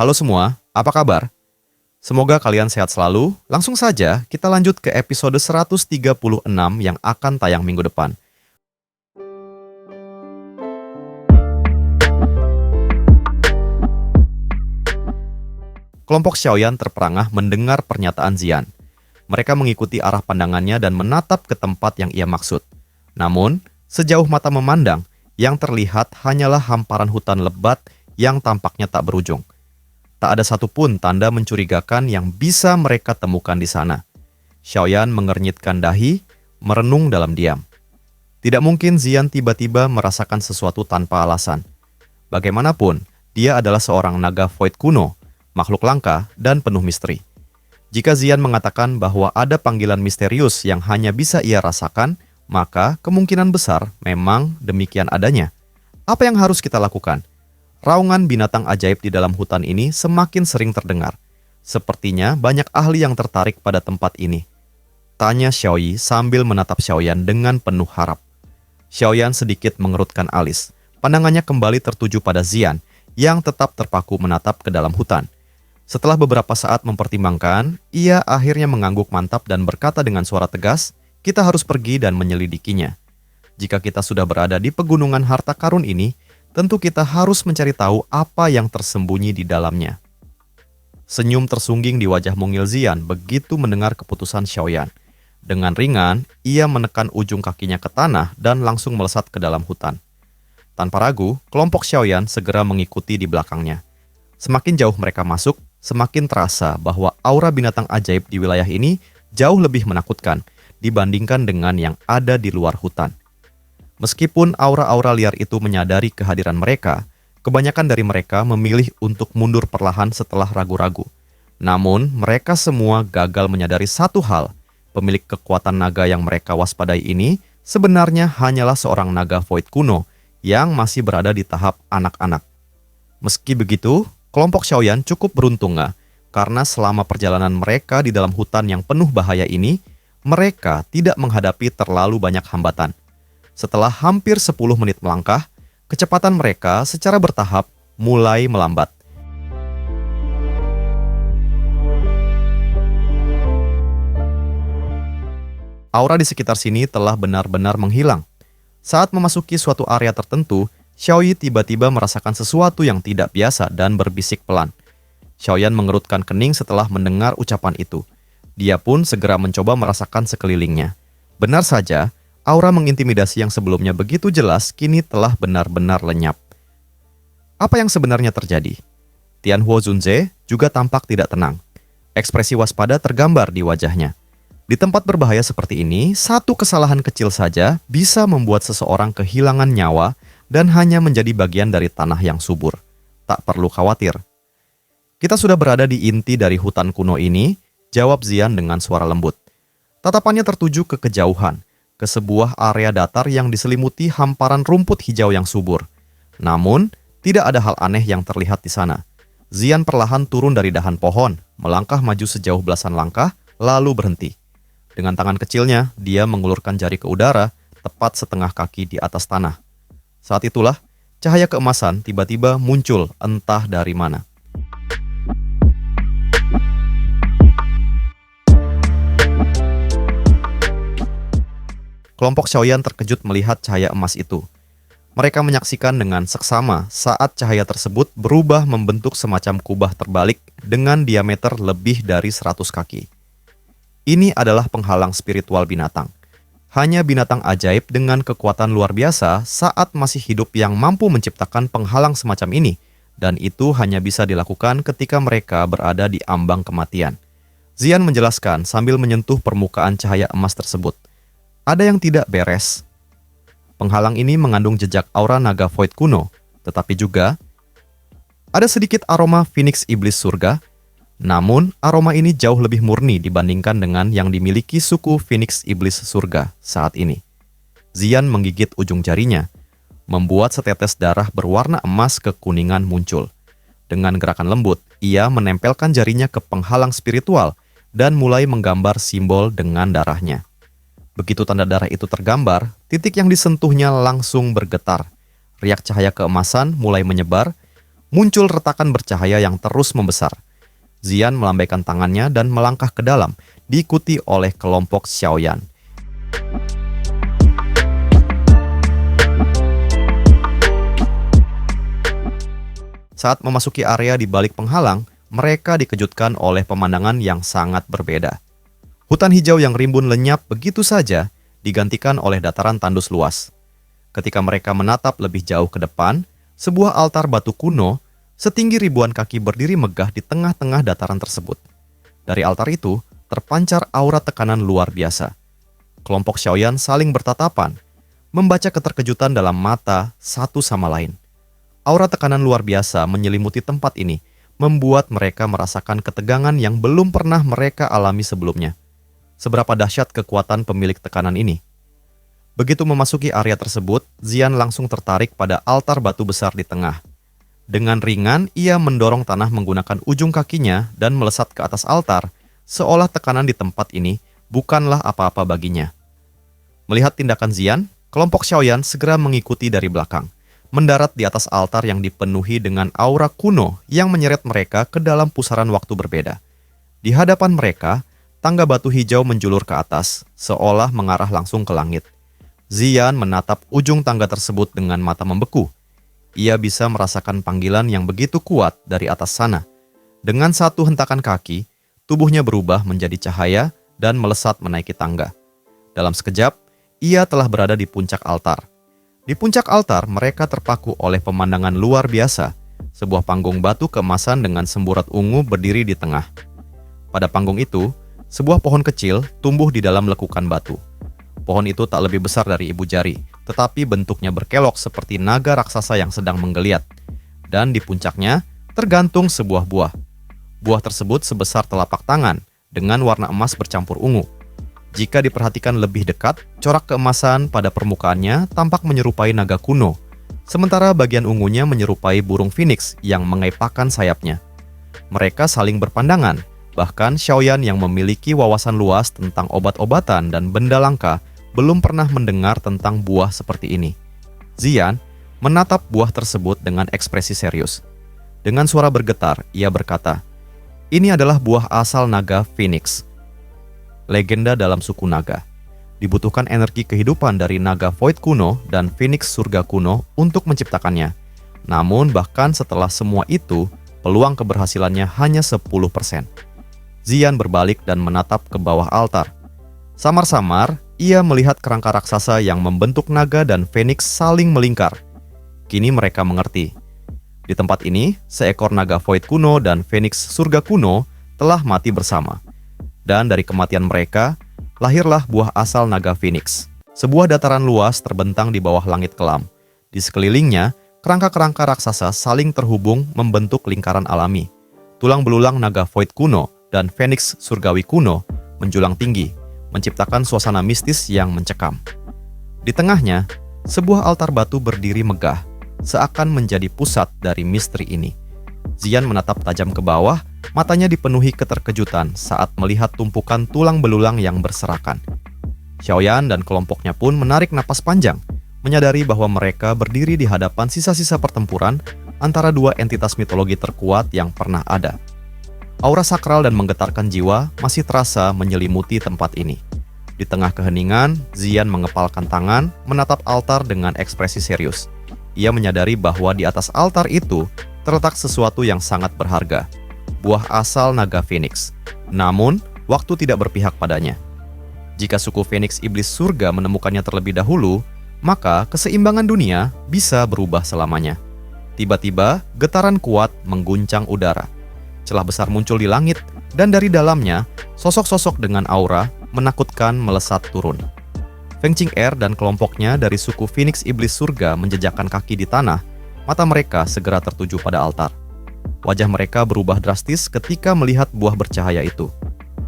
Halo semua, apa kabar? Semoga kalian sehat selalu. Langsung saja kita lanjut ke episode 136 yang akan tayang minggu depan. Kelompok Xiaoyan terperangah mendengar pernyataan Zian. Mereka mengikuti arah pandangannya dan menatap ke tempat yang ia maksud. Namun, sejauh mata memandang, yang terlihat hanyalah hamparan hutan lebat yang tampaknya tak berujung. Tak ada satupun tanda mencurigakan yang bisa mereka temukan di sana. Xiaoyan mengernyitkan dahi, merenung dalam diam. Tidak mungkin Zian tiba-tiba merasakan sesuatu tanpa alasan. Bagaimanapun, dia adalah seorang naga void kuno, makhluk langka dan penuh misteri. Jika Zian mengatakan bahwa ada panggilan misterius yang hanya bisa ia rasakan, maka kemungkinan besar memang demikian adanya. Apa yang harus kita lakukan? Raungan binatang ajaib di dalam hutan ini semakin sering terdengar. Sepertinya banyak ahli yang tertarik pada tempat ini. Tanya Xiaoyi sambil menatap Xiaoyan dengan penuh harap. Xiaoyan sedikit mengerutkan alis. Pandangannya kembali tertuju pada Zian yang tetap terpaku menatap ke dalam hutan. Setelah beberapa saat mempertimbangkan, ia akhirnya mengangguk mantap dan berkata dengan suara tegas, "Kita harus pergi dan menyelidikinya. Jika kita sudah berada di pegunungan harta karun ini, tentu kita harus mencari tahu apa yang tersembunyi di dalamnya." Senyum tersungging di wajah mungil Zian begitu mendengar keputusan Xiaoyan. Dengan ringan, ia menekan ujung kakinya ke tanah dan langsung melesat ke dalam hutan. Tanpa ragu, kelompok Xiaoyan segera mengikuti di belakangnya. Semakin jauh mereka masuk, semakin terasa bahwa aura binatang ajaib di wilayah ini jauh lebih menakutkan dibandingkan dengan yang ada di luar hutan. Meskipun aura-aura liar itu menyadari kehadiran mereka, kebanyakan dari mereka memilih untuk mundur perlahan setelah ragu-ragu. Namun, mereka semua gagal menyadari satu hal, pemilik kekuatan naga yang mereka waspadai ini sebenarnya hanyalah seorang naga void kuno yang masih berada di tahap anak-anak. Meski begitu, kelompok Xiaoyan cukup beruntung karena selama perjalanan mereka di dalam hutan yang penuh bahaya ini, mereka tidak menghadapi terlalu banyak hambatan. Setelah hampir 10 menit melangkah, kecepatan mereka secara bertahap mulai melambat. Aura di sekitar sini telah benar-benar menghilang. Saat memasuki suatu area tertentu, Xiaoyi tiba-tiba merasakan sesuatu yang tidak biasa dan berbisik pelan. Xiaoyan mengerutkan kening setelah mendengar ucapan itu. Dia pun segera mencoba merasakan sekelilingnya. Benar saja, aura mengintimidasi yang sebelumnya begitu jelas kini telah benar-benar lenyap. Apa yang sebenarnya terjadi? Tianhuo Zunze juga tampak tidak tenang. Ekspresi waspada tergambar di wajahnya. Di tempat berbahaya seperti ini, satu kesalahan kecil saja bisa membuat seseorang kehilangan nyawa dan hanya menjadi bagian dari tanah yang subur. Tak perlu khawatir. Kita sudah berada di inti dari hutan kuno ini, jawab Zian dengan suara lembut. Tatapannya tertuju ke kejauhan, ke sebuah area datar yang diselimuti hamparan rumput hijau yang subur. Namun, tidak ada hal aneh yang terlihat di sana. Zian perlahan turun dari dahan pohon, melangkah maju sejauh belasan langkah, lalu berhenti. Dengan tangan kecilnya, dia mengulurkan jari ke udara, tepat setengah kaki di atas tanah. Saat itulah, cahaya keemasan tiba-tiba muncul entah dari mana. Kelompok Xiaoyan terkejut melihat cahaya emas itu. Mereka menyaksikan dengan seksama saat cahaya tersebut berubah membentuk semacam kubah terbalik dengan diameter lebih dari 100 kaki. Ini adalah penghalang spiritual binatang. Hanya binatang ajaib dengan kekuatan luar biasa saat masih hidup yang mampu menciptakan penghalang semacam ini, dan itu hanya bisa dilakukan ketika mereka berada di ambang kematian. Zian menjelaskan sambil menyentuh permukaan cahaya emas tersebut. Ada yang tidak beres. Penghalang ini mengandung jejak aura naga void kuno, tetapi juga ada sedikit aroma Phoenix Iblis Surga. Namun, aroma ini jauh lebih murni dibandingkan dengan yang dimiliki suku Phoenix Iblis Surga saat ini. Zian menggigit ujung jarinya, membuat setetes darah berwarna emas kekuningan muncul. Dengan gerakan lembut, ia menempelkan jarinya ke penghalang spiritual dan mulai menggambar simbol dengan darahnya. Begitu tanda darah itu tergambar, titik yang disentuhnya langsung bergetar. Riak cahaya keemasan mulai menyebar, muncul retakan bercahaya yang terus membesar. Zian melambaikan tangannya dan melangkah ke dalam, diikuti oleh kelompok Xiaoyan. Saat memasuki area di balik penghalang, mereka dikejutkan oleh pemandangan yang sangat berbeda. Hutan hijau yang rimbun lenyap begitu saja digantikan oleh dataran tandus luas. Ketika mereka menatap lebih jauh ke depan, sebuah altar batu kuno setinggi ribuan kaki berdiri megah di tengah-tengah dataran tersebut. Dari altar itu, terpancar aura tekanan luar biasa. Kelompok Xiaoyan saling bertatapan, membaca keterkejutan dalam mata satu sama lain. Aura tekanan luar biasa menyelimuti tempat ini, membuat mereka merasakan ketegangan yang belum pernah mereka alami sebelumnya. Seberapa dahsyat kekuatan pemilik tekanan ini. Begitu memasuki area tersebut, Zian langsung tertarik pada altar batu besar di tengah. Dengan ringan, ia mendorong tanah menggunakan ujung kakinya dan melesat ke atas altar, seolah tekanan di tempat ini bukanlah apa-apa baginya. Melihat tindakan Zian, kelompok Xiaoyan segera mengikuti dari belakang, mendarat di atas altar yang dipenuhi dengan aura kuno yang menyeret mereka ke dalam pusaran waktu berbeda. Di hadapan mereka, tangga batu hijau menjulur ke atas, seolah mengarah langsung ke langit. Zian menatap ujung tangga tersebut dengan mata membeku. Ia bisa merasakan panggilan yang begitu kuat dari atas sana. Dengan satu hentakan kaki, tubuhnya berubah menjadi cahaya dan melesat menaiki tangga. Dalam sekejap, ia telah berada di puncak altar. Di puncak altar, mereka terpaku oleh pemandangan luar biasa. Sebuah panggung batu keemasan dengan semburat ungu berdiri di tengah. Pada panggung itu, sebuah pohon kecil tumbuh di dalam lekukan batu. Pohon itu tak lebih besar dari ibu jari, tetapi bentuknya berkelok seperti naga raksasa yang sedang menggeliat. Dan di puncaknya tergantung sebuah buah. Buah tersebut sebesar telapak tangan dengan warna emas bercampur ungu. Jika diperhatikan lebih dekat, corak keemasan pada permukaannya tampak menyerupai naga kuno, sementara bagian ungunya menyerupai burung phoenix yang mengepakkan sayapnya. Mereka saling berpandangan. Bahkan Xiaoyan yang memiliki wawasan luas tentang obat-obatan dan benda langka belum pernah mendengar tentang buah seperti ini. Zian menatap buah tersebut dengan ekspresi serius. Dengan suara bergetar, ia berkata, "Ini adalah buah asal naga Phoenix, legenda dalam suku naga. Dibutuhkan energi kehidupan dari naga Void kuno dan Phoenix surga kuno untuk menciptakannya. Namun bahkan setelah semua itu, peluang keberhasilannya hanya 10%. Zian berbalik dan menatap ke bawah altar. Samar-samar, ia melihat kerangka raksasa yang membentuk naga dan Phoenix saling melingkar. Kini mereka mengerti. Di tempat ini, seekor naga Void kuno dan Phoenix surga kuno telah mati bersama. Dan dari kematian mereka, lahirlah buah asal naga Phoenix. Sebuah dataran luas terbentang di bawah langit kelam. Di sekelilingnya, kerangka-kerangka raksasa saling terhubung membentuk lingkaran alami. Tulang belulang naga Void kuno dan Phoenix surgawi kuno menjulang tinggi, menciptakan suasana mistis yang mencekam. Di tengahnya, sebuah altar batu berdiri megah, seakan menjadi pusat dari misteri ini. Zian menatap tajam ke bawah, matanya dipenuhi keterkejutan saat melihat tumpukan tulang belulang yang berserakan. Xiaoyan dan kelompoknya pun menarik napas panjang, menyadari bahwa mereka berdiri di hadapan sisa-sisa pertempuran antara dua entitas mitologi terkuat yang pernah ada. Aura sakral dan menggetarkan jiwa masih terasa menyelimuti tempat ini. Di tengah keheningan, Zian mengepalkan tangan, menatap altar dengan ekspresi serius. Ia menyadari bahwa di atas altar itu terletak sesuatu yang sangat berharga, buah asal naga Phoenix. Namun, waktu tidak berpihak padanya. Jika suku Phoenix Iblis Surga menemukannya terlebih dahulu, maka keseimbangan dunia bisa berubah selamanya. Tiba-tiba, getaran kuat mengguncang udara. Celah besar muncul di langit, dan dari dalamnya, sosok-sosok dengan aura menakutkan melesat turun. Feng Qing'er dan kelompoknya dari suku Phoenix Iblis Surga menjejakkan kaki di tanah, mata mereka segera tertuju pada altar. Wajah mereka berubah drastis ketika melihat buah bercahaya itu.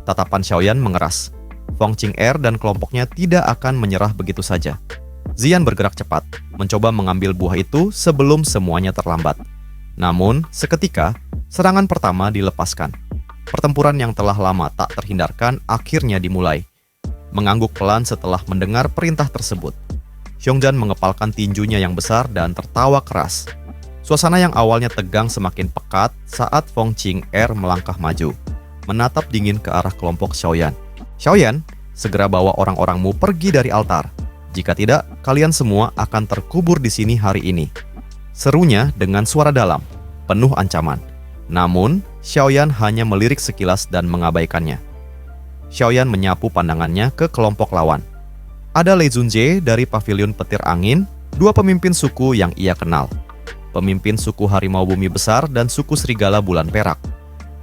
Tatapan Xiaoyan mengeras. Feng Qing'er dan kelompoknya tidak akan menyerah begitu saja. Zian bergerak cepat, mencoba mengambil buah itu sebelum semuanya terlambat. Namun, seketika, serangan pertama dilepaskan. Pertempuran yang telah lama tak terhindarkan akhirnya dimulai. Mengangguk pelan setelah mendengar perintah tersebut, Xiongjan mengepalkan tinjunya yang besar dan tertawa keras. Suasana yang awalnya tegang semakin pekat saat Feng Qing'er melangkah maju, menatap dingin ke arah kelompok Xiaoyan. "Xiaoyan, segera bawa orang-orangmu pergi dari altar. Jika tidak, kalian semua akan terkubur di sini hari ini." Serunya dengan suara dalam, penuh ancaman. Namun, Xiaoyan hanya melirik sekilas dan mengabaikannya. Xiaoyan menyapu pandangannya ke kelompok lawan. Ada Lei Zunjie dari Paviliun Petir Angin, dua pemimpin suku yang ia kenal. Pemimpin suku Harimau Bumi Besar dan suku Serigala Bulan Perak.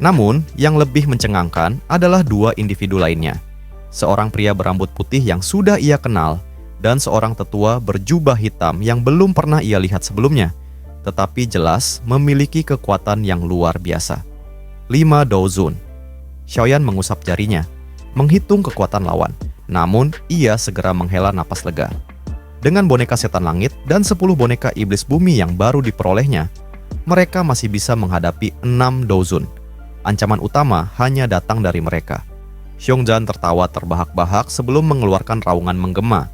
Namun, yang lebih mencengangkan adalah dua individu lainnya. Seorang pria berambut putih yang sudah ia kenal, dan seorang tetua berjubah hitam yang belum pernah ia lihat sebelumnya, tetapi jelas memiliki kekuatan yang luar biasa. 5 Douzun. Xiaoyan mengusap jarinya, menghitung kekuatan lawan, namun ia segera menghela napas lega. Dengan boneka setan langit dan 10 boneka iblis bumi yang baru diperolehnya, mereka masih bisa menghadapi 6 Douzun. Ancaman utama hanya datang dari mereka. Xiongjan tertawa terbahak-bahak sebelum mengeluarkan raungan menggema.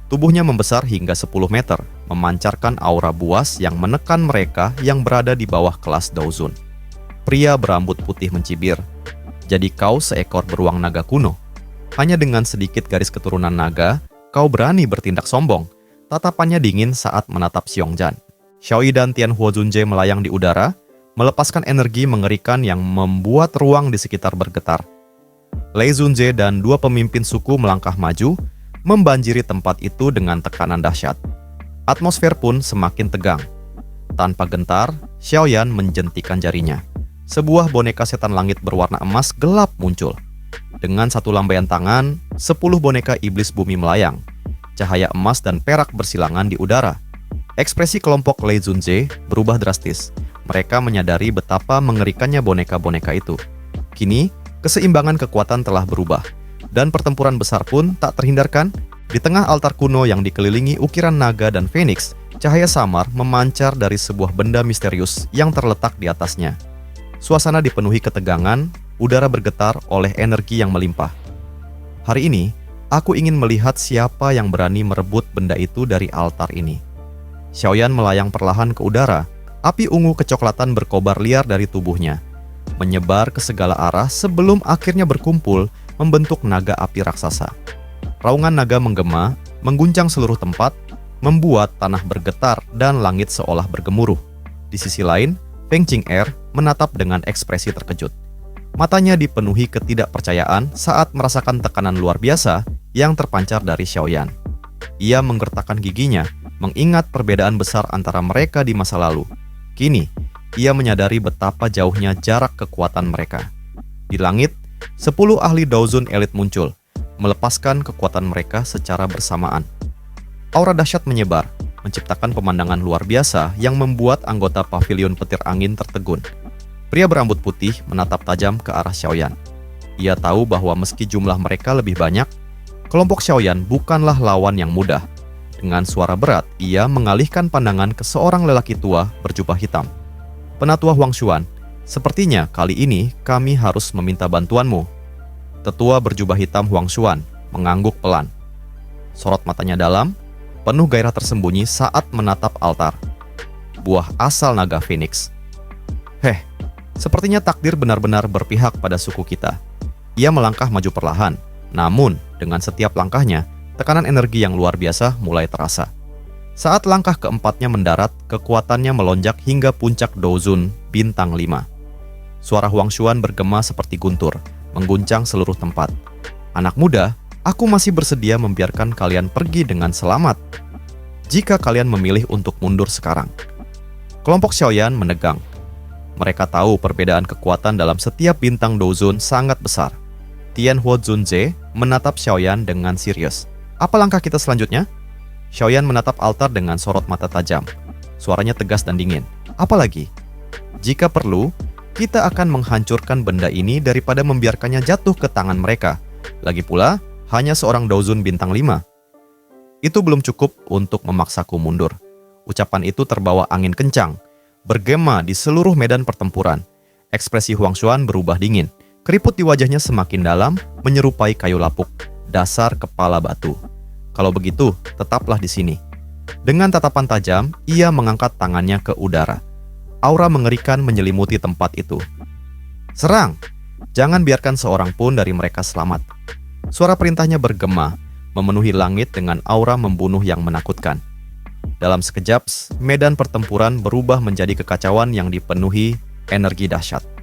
Tubuhnya membesar hingga 10 meter, memancarkan aura buas yang menekan mereka yang berada di bawah kelas Douzun. Pria berambut putih mencibir. "Jadi kau seekor beruang naga kuno? Hanya dengan sedikit garis keturunan naga, kau berani bertindak sombong?" Tatapannya dingin saat menatap Xiongjan. Xiaoyi dan Tianhuo Zunjie melayang di udara, melepaskan energi mengerikan yang membuat ruang di sekitar bergetar. Lei Zunjie dan dua pemimpin suku melangkah maju, membanjiri tempat itu dengan tekanan dahsyat. Atmosfer pun semakin tegang. Tanpa gentar, Xiaoyan menjentikan jarinya. Sebuah boneka setan langit berwarna emas gelap muncul. Dengan satu lambaian tangan, 10 boneka iblis bumi melayang. Cahaya emas dan perak bersilangan di udara. Ekspresi kelompok Lei Zunjie berubah drastis. Mereka menyadari betapa mengerikannya boneka-boneka itu. Kini, keseimbangan kekuatan telah berubah, dan pertempuran besar pun tak terhindarkan. Di tengah altar kuno yang dikelilingi ukiran naga dan feniks, cahaya samar memancar dari sebuah benda misterius yang terletak di atasnya. Suasana dipenuhi ketegangan, udara bergetar oleh energi yang melimpah. "Hari ini, aku ingin melihat siapa yang berani merebut benda itu dari altar ini." Xiaoyan melayang perlahan ke udara, api ungu kecoklatan berkobar liar dari tubuhnya, menyebar ke segala arah sebelum akhirnya berkumpul membentuk naga api raksasa. Raungan naga menggema, mengguncang seluruh tempat, membuat tanah bergetar dan langit seolah bergemuruh. Di sisi lain, Feng Qing'er menatap dengan ekspresi terkejut. Matanya dipenuhi ketidakpercayaan saat merasakan tekanan luar biasa yang terpancar dari Xiaoyan. Ia menggertakkan giginya, mengingat perbedaan besar antara mereka di masa lalu. Kini, ia menyadari betapa jauhnya jarak kekuatan mereka. Di langit, 10 ahli Douzun elit muncul, melepaskan kekuatan mereka secara bersamaan. Aura dahsyat menyebar, menciptakan pemandangan luar biasa yang membuat anggota Paviliun Petir Angin tertegun. Pria berambut putih menatap tajam ke arah Xiaoyan. Ia tahu bahwa meski jumlah mereka lebih banyak, kelompok Xiaoyan bukanlah lawan yang mudah. Dengan suara berat, ia mengalihkan pandangan ke seorang lelaki tua berjubah hitam. "Penatua Huangshuan, sepertinya kali ini kami harus meminta bantuanmu." Tetua berjubah hitam Huangshuan mengangguk pelan. Sorot matanya dalam, penuh gairah tersembunyi saat menatap altar. Buah asal naga Phoenix. Sepertinya takdir benar-benar berpihak pada suku kita." Ia melangkah maju perlahan, namun dengan setiap langkahnya, tekanan energi yang luar biasa mulai terasa. Saat langkah keempatnya mendarat, kekuatannya melonjak hingga puncak Douzun bintang 5. Suara Huangshuan bergema seperti guntur, mengguncang seluruh tempat. "Anak muda, aku masih bersedia membiarkan kalian pergi dengan selamat jika kalian memilih untuk mundur sekarang." Kelompok Xiaoyan menegang. Mereka tahu perbedaan kekuatan dalam setiap bintang Douzun sangat besar. Tianhuo Zunjie menatap Xiaoyan dengan serius. "Apa langkah kita selanjutnya?" Xiaoyan menatap altar dengan sorot mata tajam. Suaranya tegas dan dingin. "Apalagi? Jika perlu, kita akan menghancurkan benda ini daripada membiarkannya jatuh ke tangan mereka. Lagi pula, hanya seorang Douzun bintang 5. Itu belum cukup untuk memaksaku mundur." Ucapan itu terbawa angin kencang, bergema di seluruh medan pertempuran. Ekspresi Huangshuan berubah dingin. Keriput di wajahnya semakin dalam, menyerupai kayu lapuk, dasar kepala batu. "Kalau begitu, tetaplah di sini." Dengan tatapan tajam, ia mengangkat tangannya ke udara. Aura mengerikan menyelimuti tempat itu. "Serang! Jangan biarkan seorang pun dari mereka selamat." Suara perintahnya bergema, memenuhi langit dengan aura membunuh yang menakutkan. Dalam sekejap, medan pertempuran berubah menjadi kekacauan yang dipenuhi energi dahsyat.